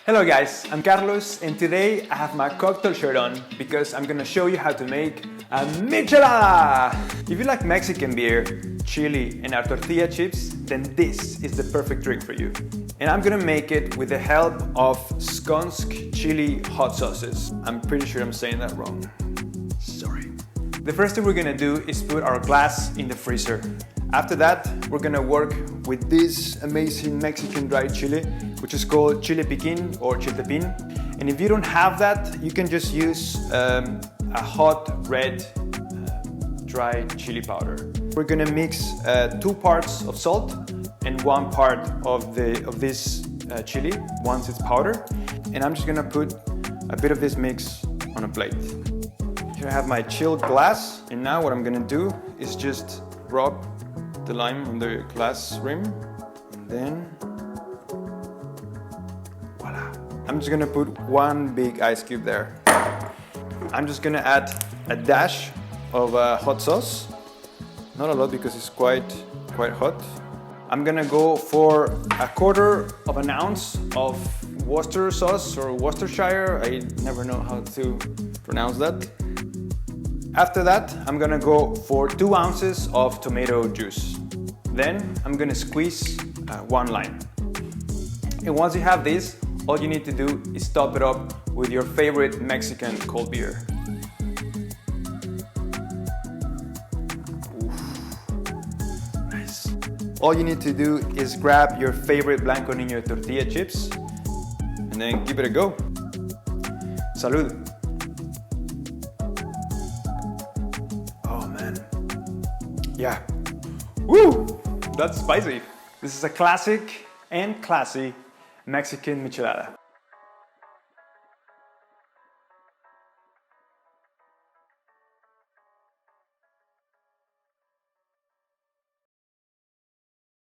Hello guys, I'm Carlos and today I have my cocktail shirt on because I'm gonna show you how to make a michelada! If you like Mexican beer, chili and our tortilla chips, then this is the perfect drink for you. And I'm gonna make it with the help of skunk chili hot sauces. I'm pretty sure I'm saying that wrong. Sorry. The first thing we're gonna do is put our glass in the freezer. After that, we're gonna work with this amazing Mexican dried chili, which is called chile piquin or chiltepin. And if you don't have that, you can just use a hot red dried chili powder. We're gonna mix 2 parts of salt and 1 part of this chili once it's powder. And I'm just gonna put a bit of this mix on a plate. Here I have my chilled glass, and now what I'm gonna do is just rub the lime on the glass rim, and then voila. I'm just gonna put 1 big ice cube there. I'm just gonna add a dash of hot sauce, not a lot because it's quite hot. I'm gonna go for 1/4 ounce of Worcester sauce or Worcestershire. I never know how to pronounce that. After that, I'm gonna go for 2 ounces of tomato juice. Then I'm gonna squeeze 1 lime. And once you have this, all you need to do is top it up with your favorite Mexican cold beer. Oof. Nice. All you need to do is grab your favorite Blanco Niño tortilla chips and then give it a go. Salud. Yeah. Woo! That's spicy. This is a classic and classy Mexican michelada.